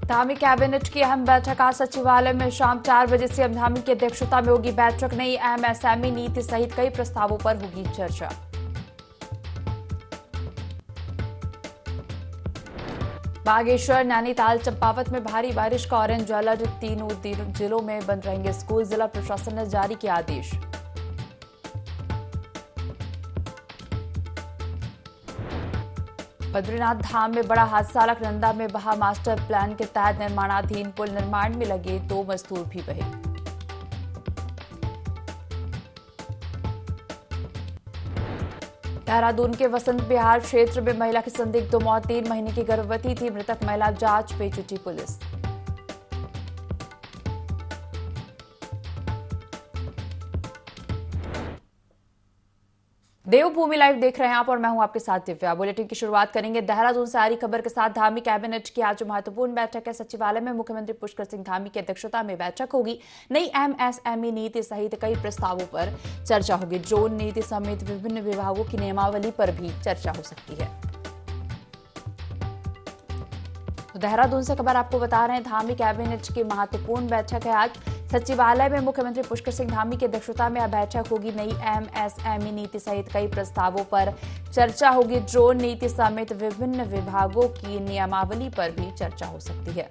Dhami cabinet की अहम बैठक आज सचिवालय में शाम 4 बजे सीएम धामी की अध्यक्षता में होगी बैठक। नई एमएसएमई नीति सहित कई प्रस्तावों पर होगी चर्चा। बागेश्वर, नैनीताल, चंपावत में भारी बारिश का ऑरेंज अलर्ट। तीनों जिलों में बंद रहेंगे स्कूल। जिला प्रशासन ने जारी किया आदेश। बद्रीनाथ धाम में बड़ा हादसा। अलकनंदा में बहा मास्टर प्लान के तहत निर्माणाधीन पुल। निर्माण में लगे 2 मजदूर भी बहे। देहरादून के वसंत विहार क्षेत्र में महिला की संदिग्ध मौत। 3 महीने की गर्भवती थी मृतक महिला। जांच पे जुटी पुलिस। देवभूमि लाइव देख रहे हैं आप और मैं हूं आपके साथ दिव्या। बुलेटिन की शुरुआत करेंगे देहरादून से आ रही खबर के साथ। धामी कैबिनेट की आज महत्वपूर्ण बैठक है। सचिवालय में मुख्यमंत्री पुष्कर सिंह धामी की अध्यक्षता में बैठक होगी। नई एमएसएमई नीति सहित कई प्रस्तावों पर चर्चा होगी। ड्रोन नीति समेत विभिन्न विभागों की नियमावली पर भी चर्चा हो सकती है। तो देहरादून से खबर आपको बता रहे हैं, धामी कैबिनेट की महत्वपूर्ण बैठक है आज। सचिवालय में मुख्यमंत्री पुष्कर सिंह धामी की अध्यक्षता में बैठक होगी। नई एमएसएमई नीति सहित कई प्रस्तावों पर चर्चा होगी। ड्रोन नीति समेत विभिन्न विभागों की नियमावली पर भी चर्चा हो सकती है।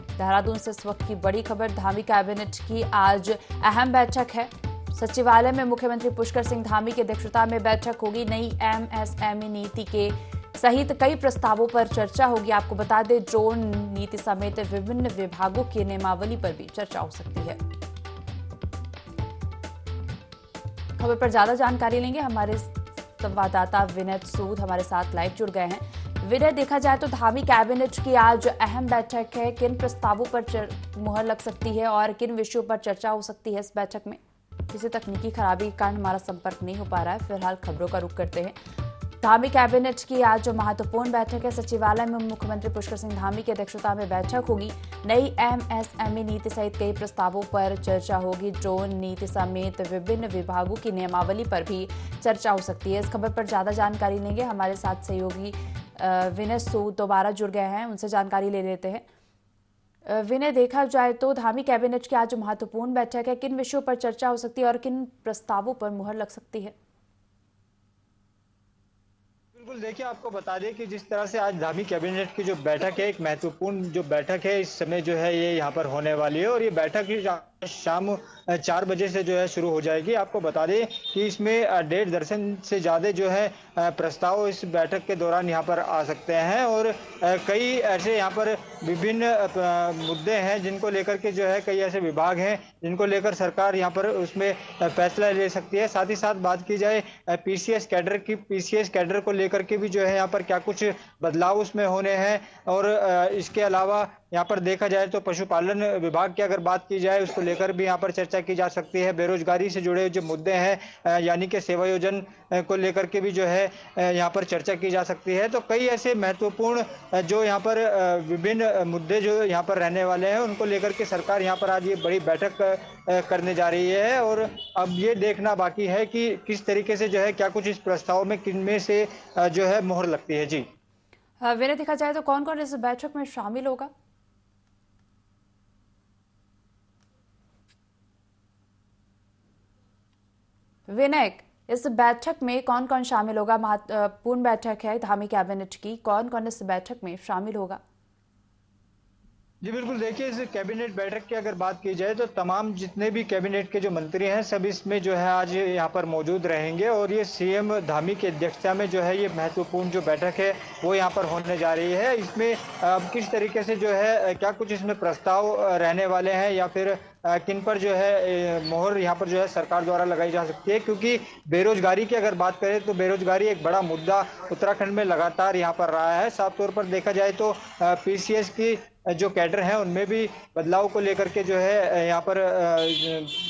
देहरादून से इस वक्त की बड़ी खबर। धामी कैबिनेट की आज अहम बैठक है। सचिवालय में मुख्यमंत्री पुष्कर सिंह धामी की अध्यक्षता में बैठक होगी। नई एमएसएमई नीति के सहित कई प्रस्तावों पर चर्चा होगी। आपको बता दें, ड्रोन नीति समेत विभिन्न विभागों की नियमावली पर भी चर्चा हो सकती है। खबर पर ज्यादा जानकारी लेंगे। हमारे संवाददाता विनय सूद हमारे साथ लाइव जुड़ गए हैं। विनय, देखा जाए तो धामी कैबिनेट की आज अहम बैठक है। किन प्रस्तावों पर मुहर लग सकती है और किन विषयों पर चर्चा हो सकती है इस बैठक में? किसी तकनीकी खराबी के कारण हमारा संपर्क नहीं हो पा रहा है। फिलहाल खबरों का रुख करते हैं। धामी कैबिनेट की आज जो महत्वपूर्ण बैठक है, सचिवालय में मुख्यमंत्री पुष्कर सिंह धामी की अध्यक्षता में बैठक होगी। नई एमएसएमई नीति सहित कई प्रस्तावों पर चर्चा होगी। ड्रोन नीति समेत विभिन्न विभागों की नियमावली पर भी चर्चा हो सकती है। इस खबर पर ज्यादा जानकारी लेंगे। हमारे साथ सहयोगी विनय सूद दोबारा जुड़ गए हैं, उनसे जानकारी ले लेते हैं। विनय, देखा जाए तो धामी कैबिनेट की आज महत्वपूर्ण बैठक है। किन विषयों पर चर्चा हो सकती है और किन प्रस्तावों पर मुहर लग सकती है? बिल्कुल, देखिए आपको बता दें कि जिस तरह से आज धामी कैबिनेट की जो बैठक है, एक महत्वपूर्ण जो बैठक है इस समय जो है ये यहाँ पर होने वाली है और ये बैठक शाम 4 बजे से जो है शुरू हो जाएगी। आपको बता दें कि इसमें 1.5 दर्जन से ज़्यादा जो है प्रस्ताव इस बैठक के दौरान यहाँ पर आ सकते हैं और कई ऐसे यहाँ पर विभिन्न मुद्दे हैं जिनको लेकर के जो है कई ऐसे विभाग हैं जिनको लेकर सरकार यहाँ पर उसमें फैसला ले सकती है। साथ ही साथ बात की जाए पीसीएस कैडर को लेकर के भी जो है यहाँ पर क्या कुछ बदलाव उसमें होने हैं और इसके अलावा यहाँ पर देखा जाए तो पशुपालन विभाग की अगर बात की जाए उसको लेकर भी यहाँ पर चर्चा की जा सकती है। बेरोजगारी से जुड़े जो मुद्दे हैं यानी कि सेवा योजन को लेकर के भी जो है यहाँ पर चर्चा की जा सकती है। तो कई ऐसे महत्वपूर्ण जो यहाँ पर विभिन्न मुद्दे जो यहाँ पर रहने वाले हैं उनको लेकर के सरकार यहाँ पर आज ये बड़ी बैठक करने जा रही है और अब ये देखना बाकी है कि किस तरीके से जो है क्या कुछ इस प्रस्ताव में किनमें से जो है मोहर लगती है। जी विनय, देखा जाए तो कौन कौन इस बैठक में शामिल होगा? विनय, इस बैठक में कौन कौन शामिल होगा? महत्वपूर्ण बैठक है धामी कैबिनेट की, कौन कौन इस बैठक में शामिल होगा? जी बिल्कुल, देखिए इस कैबिनेट बैठक की अगर बात की जाए तो तमाम जितने भी कैबिनेट के जो मंत्री हैं सब इसमें जो है आज यहाँ पर मौजूद रहेंगे और ये सीएम धामी की अध्यक्षता में जो है ये महत्वपूर्ण जो बैठक है वो यहाँ पर होने जा रही है। इसमें अब किस तरीके से जो है क्या कुछ इसमें प्रस्ताव रहने वाले हैं या फिर किन पर जो है मोहर यहाँ पर जो है सरकार द्वारा लगाई जा सकती है, क्योंकि बेरोजगारी की अगर बात करें तो बेरोजगारी एक बड़ा मुद्दा उत्तराखंड में लगातार यहाँ पर रहा है। साफ तौर पर देखा जाए तो पीसीएस की जो कैडर हैं उनमें भी बदलाव को लेकर के जो है यहाँ पर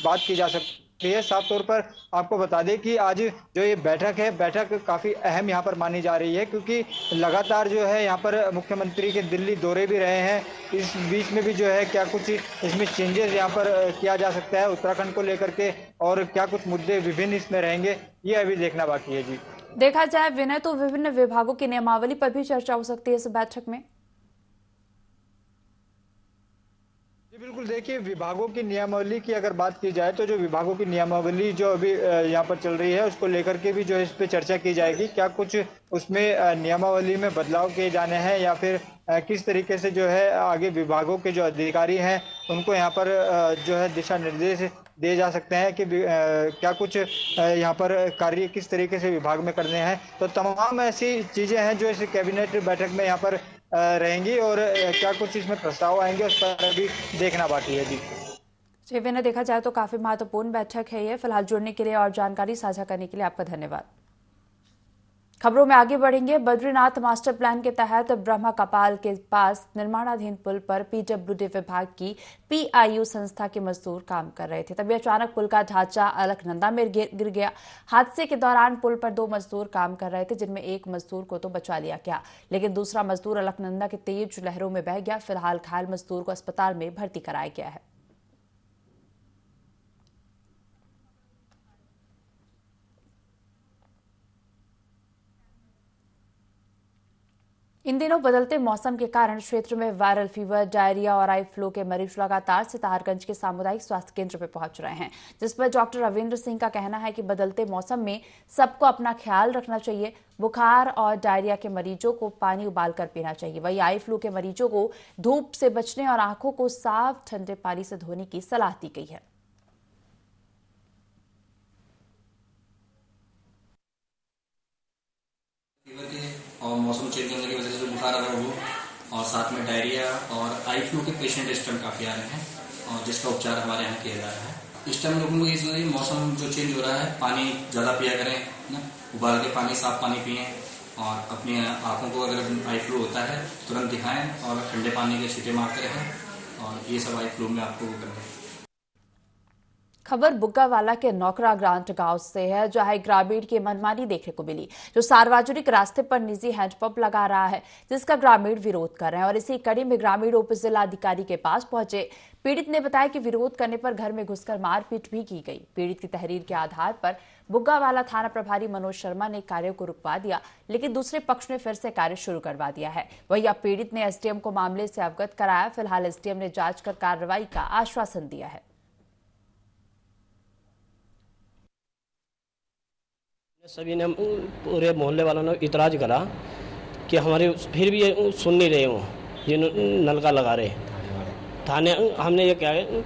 बात की जा सकती ये साफ तौर पर आपको बता दें कि आज जो ये बैठक है, बैठक काफी अहम यहाँ पर मानी जा रही है, क्योंकि लगातार जो है यहाँ पर मुख्यमंत्री के दिल्ली दौरे भी रहे हैं। इस बीच में भी जो है क्या कुछ इसमें चेंजेस यहाँ पर किया जा सकता है उत्तराखंड को लेकर के, और क्या कुछ मुद्दे विभिन्न इसमें रहेंगे, ये अभी देखना बाकी है। जी देखा जाए विनय, तो विभिन्न विभागों की नियमावली पर भी चर्चा हो सकती है इस बैठक में। जी बिल्कुल, देखिए विभागों की नियमावली की अगर बात की जाए तो जो विभागों की नियमावली जो अभी यहाँ पर चल रही है उसको लेकर के भी जो है इस पे चर्चा की जाएगी। क्या कुछ उसमें नियमावली में बदलाव किए जाने हैं, या फिर किस तरीके से जो है आगे विभागों के जो अधिकारी हैं उनको यहाँ पर जो है दिशा निर्देश दिए जा सकते हैं कि क्या कुछ यहाँ पर कार्य किस तरीके से विभाग में करने हैं। तो तमाम ऐसी चीजें हैं जो इस कैबिनेट बैठक में यहाँ पर रहेंगी, और क्या कुछ इसमें प्रस्ताव आएंगे उस पर अभी देखना बाकी है। जी विनय, देखा जाए तो काफी महत्वपूर्ण बैठक है ये। फिलहाल जुड़ने के लिए और जानकारी साझा करने के लिए आपका धन्यवाद। खबरों में आगे बढ़ेंगे। बद्रीनाथ मास्टर प्लान के तहत ब्रह्मा कपाल के पास निर्माणाधीन पुल पर पीडब्ल्यूडी विभाग की पीआईयू संस्था के मजदूर काम कर रहे थे, तभी अचानक पुल का ढांचा अलकनंदा में गिर गया। हादसे के दौरान पुल पर 2 मजदूर काम कर रहे थे, जिनमें एक मजदूर को तो बचा लिया गया, लेकिन दूसरा मजदूर अलकनंदा के तेज लहरों में बह गया। फिलहाल घायल मजदूर को अस्पताल में भर्ती कराया गया है। इन दिनों बदलते मौसम के कारण क्षेत्र में वायरल फीवर, डायरिया और आई फ्लू के मरीज लगातार सितारगंज के सामुदायिक स्वास्थ्य केंद्र पर पहुंच रहे हैं, जिस पर डॉक्टर रविंद्र सिंह का कहना है कि बदलते मौसम में सबको अपना ख्याल रखना चाहिए। बुखार और डायरिया के मरीजों को पानी उबालकर पीना चाहिए। वहीं आई फ्लू के मरीजों को धूप से बचने और आंखों को साफ ठंडे पानी से धोने की सलाह दी गई है। और मौसम चेंज होने की वजह से जो बुखार अगर हो, और साथ में डायरिया और आई फ्लू के पेशेंट इस टाइम काफ़ी आ रहे हैं, और जिसका उपचार हमारे यहाँ किया जा रहा है। इस टाइम लोगों को ये चाहिए, मौसम जो चेंज हो रहा है, पानी ज़्यादा पिया करें ना, उबाल के पानी, साफ पानी पिएं, और अपनी आँखों को अगर आई फ्लू होता है तुरंत दिखाएं, और ठंडे पानी के छींटे मारते रहें, और ये सब आई फ्लू में आपको वो करना है। खबर बुग्गावाला के नौकरा ग्रांट गांव से है, जहां एक ग्रामीण की मनमानी देखने को मिली, जो सार्वजनिक रास्ते पर निजी हैंडपंप लगा रहा है, जिसका ग्रामीण विरोध कर रहे हैं। और इसी कड़ी में ग्रामीण उप जिलाधिकारी के पास पहुंचे। पीड़ित ने बताया कि विरोध करने पर घर में घुसकर मारपीट भी की गई। पीड़ित की तहरीर के आधार पर बुग्गावाला थाना प्रभारी मनोज शर्मा ने कार्य को रुकवा दिया, लेकिन दूसरे पक्ष ने फिर से कार्य शुरू करवा दिया है। वहीं अब पीड़ित ने एसडीएम को मामले से अवगत कराया। फिलहाल एसडीएम ने जांच कर कार्रवाई का आश्वासन दिया है। सभी ने, पूरे मोहल्ले वालों ने इतराज करा कि हमारे फिर भी ये सुन नहीं रहे हो, ये नलका लगा रहे। थाने हमने ये क्या है,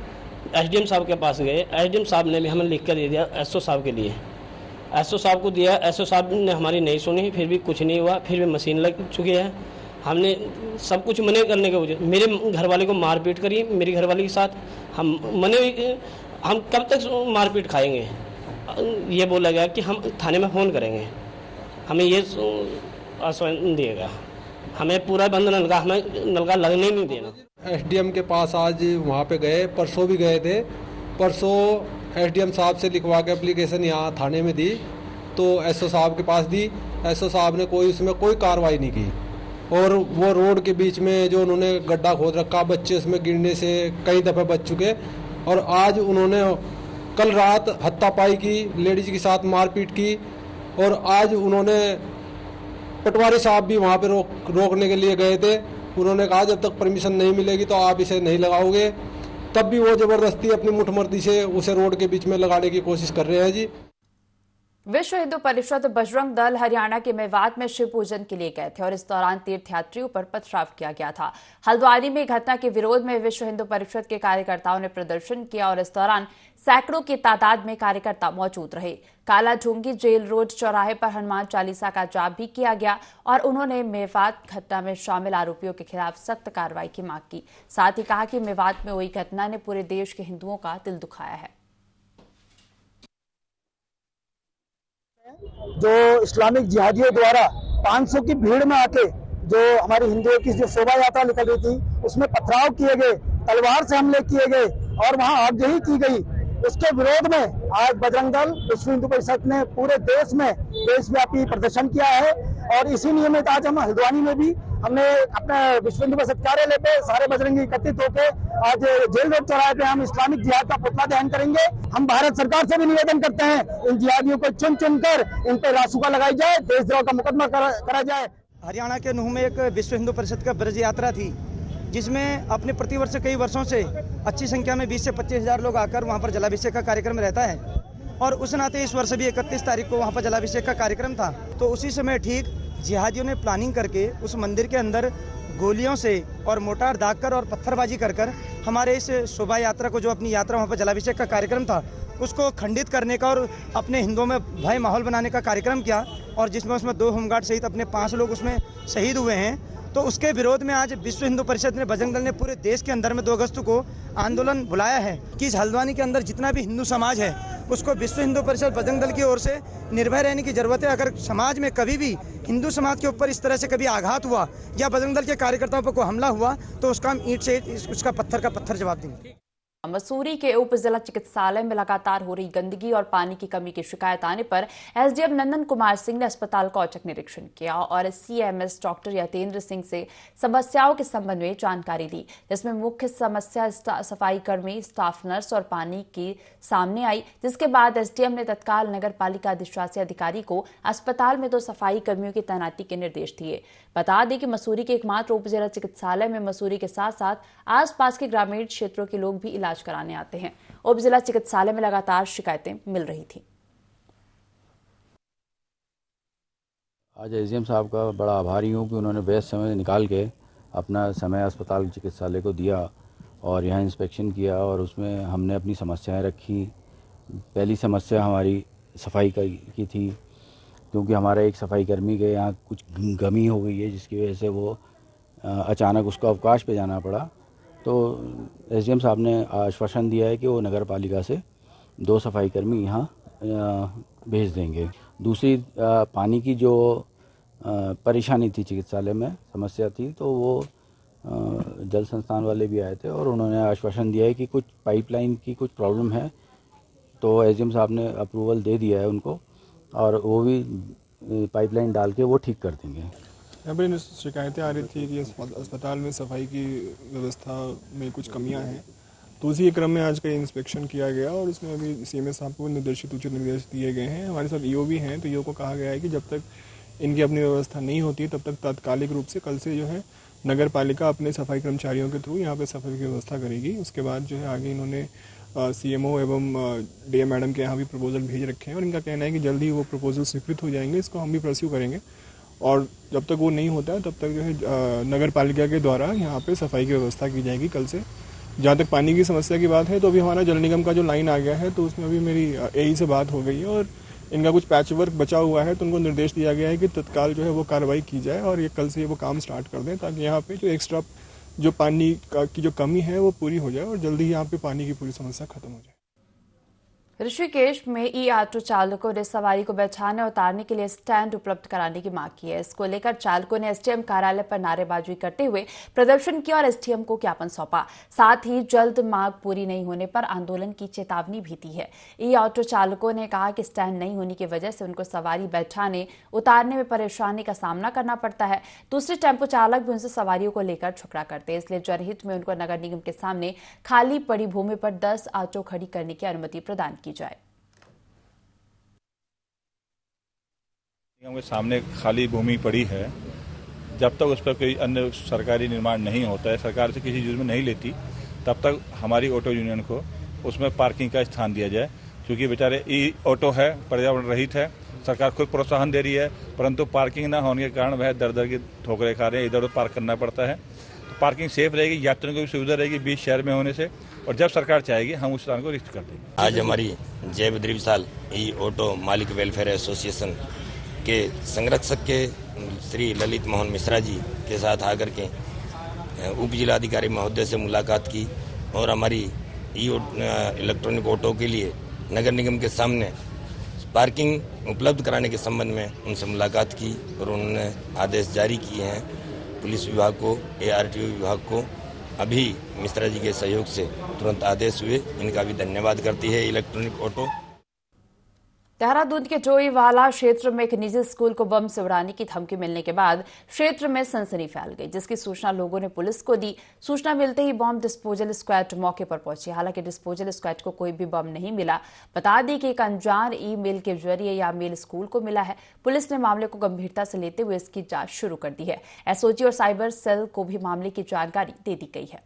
एसडीएम साहब के पास गए। एसडीएम साहब ने भी हमें लिख कर दे दिया एसओ साहब के लिए। एसओ साहब को दिया, एसओ साहब ने हमारी नहीं सुनी, फिर भी कुछ नहीं हुआ। फिर भी मशीन लग चुकी है। हमने सब कुछ मने करने के वजह, मेरे घर वाले को मारपीट करी, मेरी घरवाली के साथ हम हम कब तक मारपीट खाएंगे। ये बोला गया कि हम थाने में फ़ोन करेंगे, हमें ये आश्वासन दिएगा, हमें पूरा बंद नलका, हमें नलका लगने नहीं देना। एसडीएम के पास आज वहाँ पे गए, परसों भी गए थे। परसों एसडीएम साहब से लिखवा के एप्लीकेशन यहाँ थाने में दी, तो एसओ साहब के पास दी। एसओ साहब ने उसमें कोई कार्रवाई नहीं की। और वो रोड के बीच में जो उन्होंने गड्ढा खोद रखा, बच्चे उसमें गिरने से कई दफ़े बच चुके। और आज उन्होंने कल रात हत्तापाई की, लेडीज के साथ मारपीट की। और आज उन्होंने, पटवारी साहब भी वहाँ पे रोकने के लिए गए थे। उन्होंने कहा जब तक परमिशन नहीं मिलेगी तो आप इसे नहीं लगाओगे। तब भी वो जबरदस्ती अपनी मुठमर्दी से उसे रोड के बीच में लगाने की कोशिश कर रहे हैं। जी, विश्व हिंदू परिषद बजरंग दल हरियाणा के मेवात में शिव पूजन के लिए गए थे, और इस दौरान तीर्थयात्रियों पर पथराव किया गया था। हल्द्वानी में घटना के विरोध में विश्व हिंदू परिषद के कार्यकर्ताओं ने प्रदर्शन किया, और इस दौरान सैकड़ों की तादाद में कार्यकर्ता मौजूद रहे। काला ढूंगी जेल रोड चौराहे पर हनुमान चालीसा का जाप भी किया गया, और उन्होंने मेवात घटना में शामिल आरोपियों के खिलाफ सख्त कार्रवाई की मांग की। साथ ही कहा कि मेवात में हुई घटना ने पूरे देश के हिंदुओं का दिल दुखाया है। जो इस्लामिक जिहादियों द्वारा 500 की भीड़ में आके जो हमारे हिंदुओं की जो शोभा यात्रा निकल रही थी, उसमें पथराव किए गए, तलवार से हमले किए गए और वहां आगजनी की गई। इसके विरोध में आज बजरंग दल विश्व हिंदू परिषद ने पूरे देश में देशव्यापी प्रदर्शन किया है और इसी नियमित आज हम हल्द्वानी में भी हमने अपने विश्व हिंदू परिषद कार्यालय पे सारे बजरंगी एकत्रित होकर आज जेल रोड चौराहे पे हम इस्लामिक जिहाद का पुतला दहन करेंगे। हम भारत सरकार से भी निवेदन करते हैं इन जिहादियों को चुन चुनकर इन पर रासुका लगाई जाए, देशद्रोह का मुकदमा करा जाए। हरियाणा के नूह में एक विश्व हिंदू परिषद का ब्रज यात्रा थी जिसमें अपने प्रतिवर्ष कई वर्षों से अच्छी संख्या में 20 से 25 हज़ार लोग आकर वहां पर जलाभिषेक का कार्यक्रम रहता है और उस नाते इस वर्ष भी 31 तारीख को वहां पर जलाभिषेक का कार्यक्रम था। तो उसी समय ठीक जिहादियों ने प्लानिंग करके उस मंदिर के अंदर गोलियों से और मोटार दागकर और पत्थरबाजी कर हमारे इस शोभा यात्रा को, जो अपनी यात्रा वहाँ पर जलाभिषेक का कार्यक्रम था, उसको खंडित करने का और अपने हिंदुओं में भय माहौल बनाने का कार्यक्रम किया और जिसमें उसमें 2 होमगार्ड सहित अपने 5 लोग उसमें शहीद हुए हैं। तो उसके विरोध में आज विश्व हिंदू परिषद ने, बजरंग दल ने पूरे देश के अंदर में 2 अगस्त को आंदोलन बुलाया है कि इस हल्द्वानी के अंदर जितना भी हिंदू समाज है उसको विश्व हिंदू परिषद बजरंग दल की ओर से निर्भय रहने की जरूरत है। अगर समाज में कभी भी हिंदू समाज के ऊपर इस तरह से कभी आघात हुआ या बजरंग दल के कार्यकर्ताओं पर कोई हमला हुआ तो उसका हम ईंट से उसका पत्थर का पत्थर जवाब देंगे। मसूरी के उप जिला चिकित्सालय में लगातार हो रही गंदगी और पानी की कमी की शिकायत आने पर एसडीएम नंदन कुमार सिंह ने अस्पताल का औचक निरीक्षण किया और सीएमएस डॉक्टर यतेंद्र सिंह से समस्याओं के संबंध में जानकारी ली, जिसमें मुख्य समस्या सफाई कर्मी, स्टाफ नर्स और पानी की सामने आई। जिसके बाद एसडीएम ने तत्काल नगर पालिका अधिशासी अधिकारी को अस्पताल में 2 सफाई कर्मियों की तैनाती के निर्देश दिए। बता दें कि मसूरी के एकमात्र उप जिला चिकित्सालय में मसूरी के साथ साथ आसपास के ग्रामीण क्षेत्रों के लोग भी इलाज कराने आते हैं। उप जिला चिकित्सालय में लगातार शिकायतें मिल रही थी। आज एसडीएम साहब का बड़ा आभारी हूँ कि उन्होंने बेस्ट समय निकाल के अपना समय अस्पताल चिकित्सालय को दिया और यहाँ इंस्पेक्शन किया और उसमें हमने अपनी समस्याएं रखी। पहली समस्या हमारी सफाई की थी, क्योंकि हमारा एक सफाई कर्मी के यहाँ कुछ कमी हो गई है जिसकी वजह से वो अचानक उसको अवकाश पे जाना पड़ा। तो एसडीएम साहब ने आश्वासन दिया है कि वो नगर पालिका से 2 सफाई कर्मी यहाँ भेज देंगे। दूसरी पानी की जो परेशानी थी, चिकित्सालय में समस्या थी, तो वो जल संस्थान वाले भी आए थे और उन्होंने आश्वासन दिया है कि कुछ पाइपलाइन की कुछ प्रॉब्लम है, तो एसडीएम साहब ने अप्रूवल दे दिया है उनको और वो भी पाइपलाइन डाल के वो ठीक कर देंगे। यहाँ पर शिकायतें आ रही थी कि अस्पताल में सफाई की व्यवस्था में कुछ कमियां हैं, तो उसी क्रम में आज का इंस्पेक्शन किया गया और उसमें अभी सीएमएस साहब को उचित निर्देश दिए गए हैं। हमारे साथ ईओ भी हैं, तो ईओ को कहा गया है कि जब तक इनकी अपनी व्यवस्था नहीं होती तब तक तात्कालिक रूप से कल से जो है नगर पालिका अपने सफाई कर्मचारियों के थ्रू यहाँ पे सफाई की व्यवस्था करेगी। उसके बाद जो है आगे इन्होंने सीएमओ एवं डीएम मैडम के यहाँ भी प्रपोजल भेज रखे हैं और इनका कहना है कि जल्दी वो प्रपोजल स्वीकृत हो जाएंगे। इसको हम भी परस्यू करेंगे और जब तक वो नहीं होता है तब तक जो है नगर पालिका के द्वारा यहाँ पे सफाई की व्यवस्था की जाएगी कल से। जहाँ तक पानी की समस्या की बात है तो अभी हमारा जल निगम का जो लाइन आ गया है तो उसमें अभी मेरी एई से बात हो गई है और इनका कुछ पैच वर्क बचा हुआ है, तो उनको निर्देश दिया गया है कि तत्काल जो है वो कार्रवाई की जाए और ये कल से वो काम स्टार्ट कर दें ताकि यहाँ पे जो एक्स्ट्रा जो पानी की जो कमी है वो पूरी हो जाए और जल्दी ही यहाँ पे पानी की पूरी समस्या खत्म हो जाए। ऋषिकेश में ई ऑटो चालकों ने सवारी को बैठाने और उतारने के लिए स्टैंड उपलब्ध कराने की मांग की है। इसको लेकर चालकों ने एसडीएम कार्यालय पर नारेबाजी करते हुए प्रदर्शन किया और एसडीएम को ज्ञापन सौंपा। साथ ही जल्द मांग पूरी नहीं होने पर आंदोलन की चेतावनी भी दी है। ई ऑटो चालकों ने कहा कि स्टैंड नहीं होने की वजह से उनको सवारी बैठाने उतारने में परेशानी का सामना करना पड़ता है। दूसरे टेम्पो चालक भी उनसे सवारियों को लेकर झगड़ा करते हैं, इसलिए जनहित में उनको नगर निगम के सामने खाली पड़ी भूमि पर 10 ऑटो खड़ी करने की अनुमति प्रदान की जाए। निगम के सामने खाली भूमि पड़ी है, जब तक उस पर कोई अन्य सरकारी निर्माण नहीं होता है, सरकार से किसी चीज़ में नहीं लेती, तब तक हमारी ऑटो यूनियन को उसमें पार्किंग का स्थान दिया जाए। क्योंकि बेचारे ई ऑटो है, पर्यावरण रहित है, सरकार खुद प्रोत्साहन दे रही है, परंतु पार्किंग ना होने के कारण वह दर दर की ठोकरें खा रहे हैं, इधर उधर पार्क करना पड़ता है। तो पार्किंग सेफ रहेगी, यात्रियों को भी सुविधा रहेगी बीच शहर में होने से, और जब सरकार चाहेगी हम उस स्थान को रिक्त कर देंगे। आज हमारी जय बद्री विशाल ई ऑटो मालिक वेलफेयर एसोसिएशन के संरक्षक के श्री ललित मोहन मिश्रा जी के साथ आकर के उप जिलाधिकारी महोदय से मुलाकात की और हमारी इलेक्ट्रॉनिक ऑटो के लिए नगर निगम के सामने पार्किंग उपलब्ध कराने के संबंध में उनसे मुलाकात की और उन्होंने आदेश जारी किए हैं पुलिस विभाग को, एआरटीओ विभाग को अभी मिश्रा जी के सहयोग से तुरंत आदेश हुए, इनका भी धन्यवाद करती है इलेक्ट्रॉनिक ऑटो। देहरादून के जोईवाला क्षेत्र में एक निजी स्कूल को बम से उड़ाने की धमकी मिलने के बाद क्षेत्र में सनसनी फैल गई, जिसकी सूचना लोगों ने पुलिस को दी। सूचना मिलते ही बम डिस्पोजल स्क्वाड मौके पर पहुंची। हालांकि डिस्पोजल स्क्वाड को कोई भी बम नहीं मिला। बता दें कि एक अनजान ईमेल के जरिए यह मेल स्कूल को मिला है। पुलिस ने मामले को गंभीरता से लेते हुए इसकी जांच शुरू कर दी है। एसओजी और साइबर सेल को भी मामले की जानकारी दे दी गई है।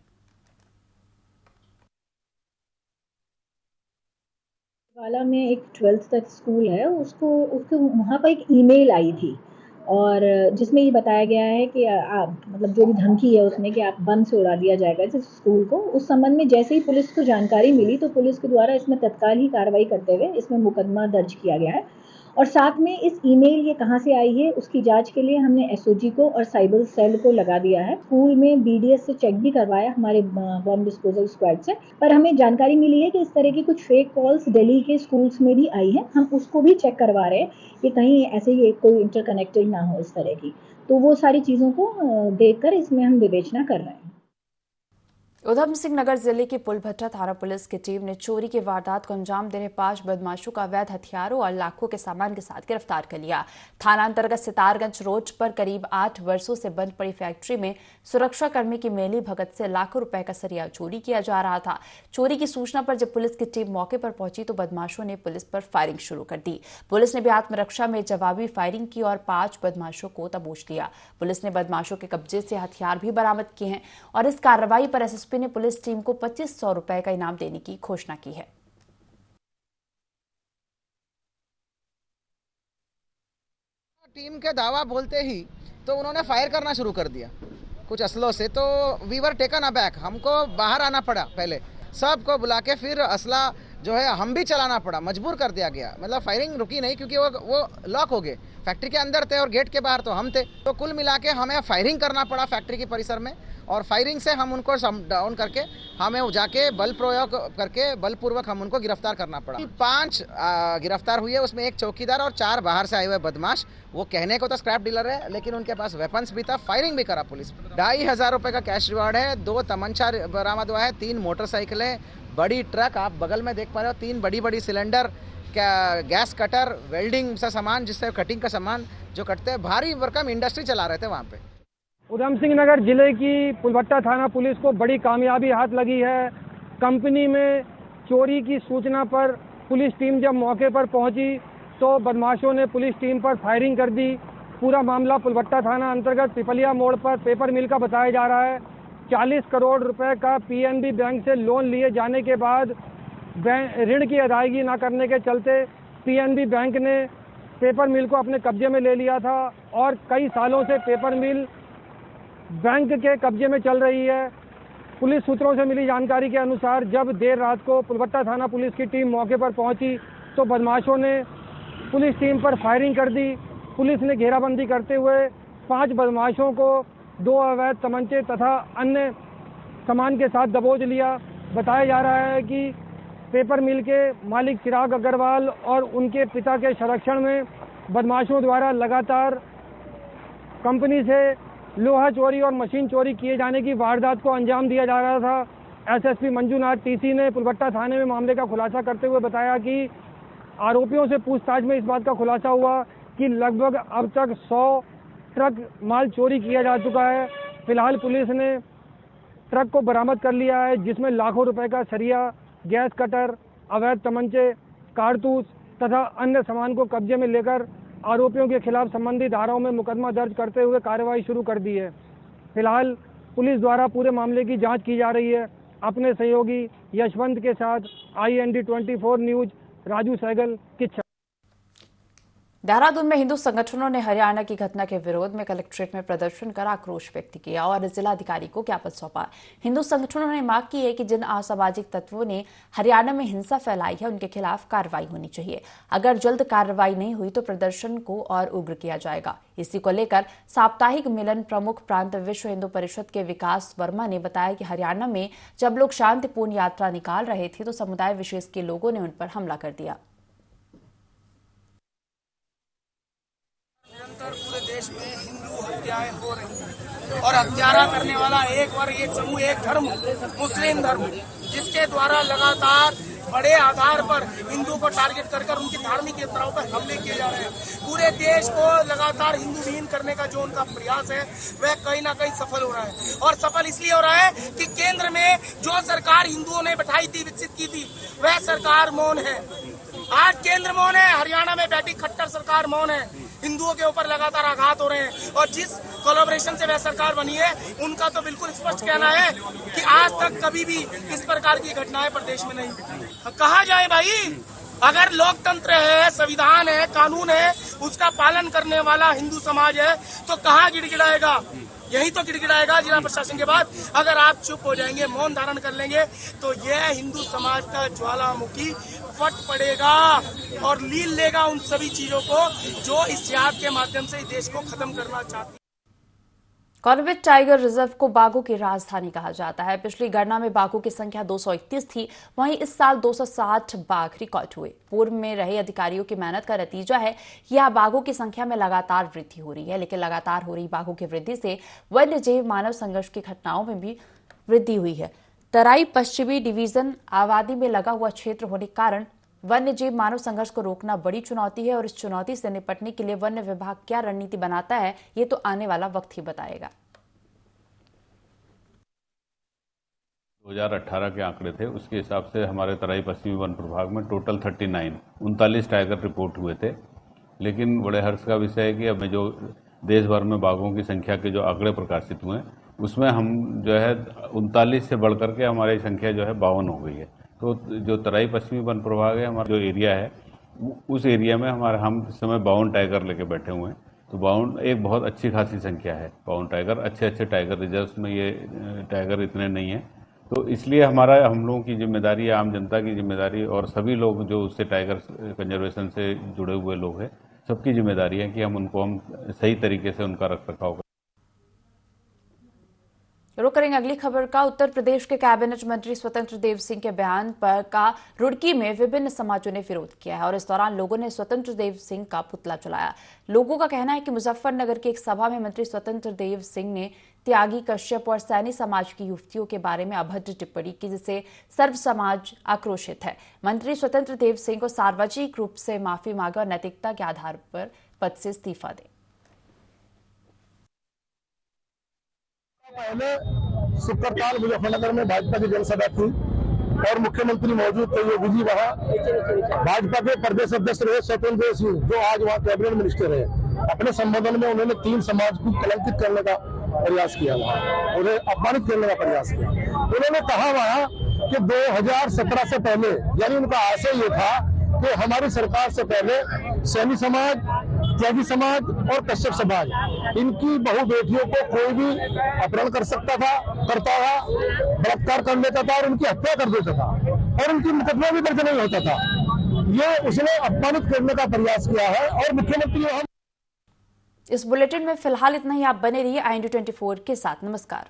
वाला में एक 12th तक स्कूल है, उसको वहाँ पर एक ईमेल आई थी और जिसमें ये बताया गया है कि मतलब जो भी धमकी है उसमें कि आप बम से उड़ा दिया जाएगा इस स्कूल को। उस संबंध में जैसे ही पुलिस को जानकारी मिली तो पुलिस के द्वारा इसमें तत्काल ही कार्रवाई करते हुए इसमें मुकदमा दर्ज किया गया है। और साथ में इस ईमेल ये कहाँ से आई है उसकी जांच के लिए हमने एसओजी को और साइबर सेल को लगा दिया है। स्कूल में बीडीएस से चेक भी करवाया हमारे बम डिस्पोजल स्क्वाड से, पर हमें जानकारी मिली है कि इस तरह की कुछ फेक कॉल्स दिल्ली के स्कूल्स में भी आई है। हम उसको भी चेक करवा रहे हैं कि कहीं ऐसे ही कोई इंटरकनेक्टेड ना हो इस तरह की, तो वो सारी चीज़ों को देखकर इसमें हम विवेचना कर रहे हैं। उधम सिंह नगर जिले की पुलभट्टा थाना पुलिस की टीम ने चोरी की वारदात को अंजाम दे रहे 5 बदमाशों का अवैध हथियारों और लाखों के सामान के साथ गिरफ्तार कर लिया। थाना अंतर्गत सितारगंज रोड पर करीब 8 वर्षों से बंद पड़ी फैक्ट्री में सुरक्षाकर्मी की मेली भगत से लाखों रुपए का सरिया चोरी किया जा रहा था। चोरी की सूचना पर जब पुलिस की टीम मौके पर पहुंची तो बदमाशों ने पुलिस पर फायरिंग शुरू कर दी। पुलिस ने भी आत्मरक्षा में जवाबी फायरिंग की और 5 बदमाशों को दबोच लिया। पुलिस ने बदमाशों के कब्जे से हथियार भी बरामद किए हैं और इस कार्रवाई पर एसएसपी ने पुलिस टीम को 2500 रुपए का इनाम देने की घोषणा की है। टीम के दावा बोलते ही तो उन्होंने फायर करना शुरू कर दिया कुछ असलों से, तो वी वर टेकन अबैक। हमको बाहर आना पड़ा, पहले सबको बुला के फिर असला जो है हम भी चलाना पड़ा, मजबूर कर दिया गया। मतलब फायरिंग रुकी नहीं क्योंकि वो लॉक हो गए, फैक्ट्री के अंदर थे और गेट के बाहर तो हम थे, तो कुल मिला के हमें फायरिंग करना पड़ा फैक्ट्री के परिसर में। और फायरिंग से हम उनको डाउन करके हमें जाके बल प्रयोग करके बलपूर्वक हम उनको गिरफ्तार करना पड़ा। 5 गिरफ्तार हुए, उसमें एक चौकीदार और 4 बाहर से आए हुए बदमाश। वो कहने को तो स्क्रैप डीलर है लेकिन उनके पास वेपन्स भी था, फायरिंग भी करा पुलिस। 2500 रुपए का कैश रिवार्ड है, 2 तमंचा बरामद हुआ है, 3 मोटरसाइकिलें, बड़ी ट्रक आप बगल में देख पा रहे हो, 3 बड़ी सिलेंडर, गैस कटर, वेल्डिंग सा सामान जिससे कटिंग का सामान जो कटते हैं, भारी भरकम इंडस्ट्री चला रहे थे वहाँ पे। उधम सिंह नगर जिले की पुलभट्टा थाना पुलिस को बड़ी कामयाबी हाथ लगी है। कंपनी में चोरी की सूचना पर पुलिस टीम जब मौके पर पहुंची तो बदमाशों ने पुलिस टीम पर फायरिंग कर दी। पूरा मामला पुलभट्टा थाना अंतर्गत पिपलिया मोड़ पर पेपर मिल का बताया जा रहा है। 40 करोड़ रुपए का पीएनबी बैंक से लोन लिए जाने के बाद ऋण की अदायगी न करने के चलते पीएनबी बैंक ने पेपर मिल को अपने कब्जे में ले लिया था और कई सालों से पेपर मिल बैंक के कब्जे में चल रही है। पुलिस सूत्रों से मिली जानकारी के अनुसार जब देर रात को पुलभट्टा थाना पुलिस की टीम मौके पर पहुंची तो बदमाशों ने पुलिस टीम पर फायरिंग कर दी। पुलिस ने घेराबंदी करते हुए 5 बदमाशों को 2 अवैध तमंचे तथा अन्य सामान के साथ दबोच लिया। बताया जा रहा है कि पेपर मिल के मालिक चिराग अग्रवाल और उनके पिता के संरक्षण में बदमाशों द्वारा लगातार कंपनी से लोहा चोरी और मशीन चोरी किए जाने की वारदात को अंजाम दिया जा रहा था। एसएसपी मंजूनाथ टीसी ने पुलभट्टा थाने में मामले का खुलासा करते हुए बताया कि आरोपियों से पूछताछ में इस बात का खुलासा हुआ कि लगभग अब तक 100 ट्रक माल चोरी किया जा चुका है। फिलहाल पुलिस ने ट्रक को बरामद कर लिया है जिसमें लाखों रुपए का सरिया, गैस कटर, अवैध तमंचे, कारतूस तथा अन्य सामान को कब्जे में लेकर आरोपियों के खिलाफ संबंधित धाराओं में मुकदमा दर्ज करते हुए कार्रवाई शुरू कर दी है। फिलहाल पुलिस द्वारा पूरे मामले की जांच की जा रही है। अपने सहयोगी यशवंत के साथ IND 24 न्यूज राजू सहगल किच्छा। देहरादून में हिंदू संगठनों ने हरियाणा की घटना के विरोध में कलेक्ट्रेट में प्रदर्शन कर आक्रोश व्यक्त किया और जिलाधिकारी को ज्ञापन सौंपा। हिंदू संगठनों ने मांग की है कि जिन असामाजिक तत्वों ने हरियाणा में हिंसा फैलाई है उनके खिलाफ कार्रवाई होनी चाहिए। अगर जल्द कार्रवाई नहीं हुई तो प्रदर्शन को और उग्र किया जाएगा। इसी को लेकर साप्ताहिक मिलन प्रमुख प्रांत विश्व हिंदू परिषद के विकास वर्मा ने बताया कि हरियाणा में जब लोग शांतिपूर्ण यात्रा निकाल रहे थे तो समुदाय विशेष के लोगों ने उन पर हमला कर दिया। निरंतर पूरे देश देश में हिंदू हत्याएं हो रही हैं और हत्यारा करने वाला एक वर्ग, एक समूह, एक धर्म, मुस्लिम धर्म, जिसके द्वारा लगातार बड़े आधार पर हिंदू को टारगेट कर उनकी धार्मिक यात्राओं पर हमले किए जा रहे हैं। पूरे देश को लगातार हिंदू विहीन करने का जो उनका प्रयास है वह कहीं ना कहीं सफल हो रहा है। और सफल इसलिए हो रहा है कि केंद्र में जो सरकार हिंदुओं ने बैठाई थी, विकसित की थी, वह सरकार मौन है। आज केंद्र मौन है, हरियाणा में बैठी खट्टर सरकार मौन है। हिंदुओं के ऊपर लगातार आघात हो रहे हैं और जिस कोलैबोरेशन से वह सरकार बनी है उनका तो बिल्कुल स्पष्ट कहना है कि आज तक कभी भी इस प्रकार की घटनाएं प्रदेश में नहीं हुई। कहा जाए भाई, अगर लोकतंत्र है, संविधान है, कानून है, उसका पालन करने वाला हिंदू समाज है तो कहाँ गिड़गिड़ाएगा? यही तो गिड़गिड़ाएगा जिला प्रशासन के बाद। अगर आप चुप हो जाएंगे, मौन धारण कर लेंगे तो यह हिंदू समाज का ज्वालामुखी फट पड़ेगा और लील लेगा उन सभी चीजों को जो इस जिहाद के माध्यम से देश को खत्म करना चाहती है। कॉर्बेट टाइगर रिजर्व को बाघों की राजधानी कहा जाता है। पिछली गणना में बाघों की संख्या 231 थी, वहीं इस साल 260 बाघ रिकॉर्ड हुए। पूर्व में रहे अधिकारियों की मेहनत का नतीजा है कि यहाँ बाघों की संख्या में लगातार वृद्धि हो रही है। लेकिन लगातार हो रही बाघों की वृद्धि से वन्य जीव मानव संघर्ष की घटनाओं में भी वृद्धि हुई है। तराई पश्चिमी डिवीजन आबादी में लगा हुआ क्षेत्र होने के कारण वन्य जीव मानव संघर्ष को रोकना बड़ी चुनौती है और इस चुनौती से निपटने के लिए वन्य विभाग क्या रणनीति बनाता है, ये तो आने वाला वक्त ही बताएगा। 2018 के आंकड़े थे, उसके हिसाब से हमारे तराई पश्चिमी वन प्रभाग में टोटल 39 टाइगर रिपोर्ट हुए थे। लेकिन बड़े हर्ष का विषय है कि अब जो देश भर में बाघों की संख्या के जो आंकड़े प्रकाशित हुए उसमें हम जो है 39 से बढ़कर के हमारी संख्या जो है 52 हो गई है। तो जो तराई पश्चिमी वन प्रभाग है, हमारा जो एरिया है, उस एरिया में हम इस समय 52 टाइगर लेके बैठे हुए हैं। तो 52 एक बहुत अच्छी खासी संख्या है। 52 टाइगर, अच्छे टाइगर रिजर्व्स में ये टाइगर इतने नहीं है। तो इसलिए हम लोगों की जिम्मेदारी है, आम जनता की जिम्मेदारी और सभी लोग जो उससे टाइगर कंजर्वेशन से जुड़े हुए लोग हैं, सबकी जिम्मेदारी है कि हम सही तरीके से उनका रखरखाव करें। रुक करेंगे अगली खबर का। उत्तर प्रदेश के कैबिनेट मंत्री स्वतंत्र देव सिंह के बयान पर का रुड़की में विभिन्न समाजों ने विरोध किया है और इस दौरान लोगों ने स्वतंत्र देव सिंह का पुतला जलाया। लोगों का कहना है कि मुजफ्फरनगर की एक सभा में मंत्री स्वतंत्र देव सिंह ने त्यागी, कश्यप और सैनी समाज की युवतियों के बारे में अभद्र टिप्पणी की, जिससे सर्व समाज आक्रोशित है। मंत्री स्वतंत्र देव सिंह को सार्वजनिक रूप से माफी मांगे और नैतिकता के आधार पर पद से इस्तीफा दे। पहले शुक्रवार मुजफ्फरनगर में भाजपा की जनसभा थी और मुख्यमंत्री मौजूद थे योगी जी वहाँ। भाजपा के प्रदेश अध्यक्ष रहे स्वतंत्र देव सिंह, जो आज वहाँ कैबिनेट मिनिस्टर है। अपने संबोधन में उन्होंने 3 समाज को कलंकित करने का प्रयास किया, वहाँ उन्हें अपमानित करने का प्रयास किया। उन्होंने कहा वहाँ कि 2017 से पहले, यानी उनका आशय ये था कि हमारी सरकार से पहले सैनी समाज, त्यागी समाज और कश्यप समाज, इनकी बहु बेटियों को कोई भी अपहरण करता था, बलात्कार कर लेता था और उनकी हत्या कर देता था और उनकी मुकदमा भी दर्ज नहीं होता था। ये उसने अपमानित करने का प्रयास किया है और मुख्यमंत्री। इस बुलेटिन में फिलहाल इतना ही। आप बने रहिए IND24 के साथ। नमस्कार।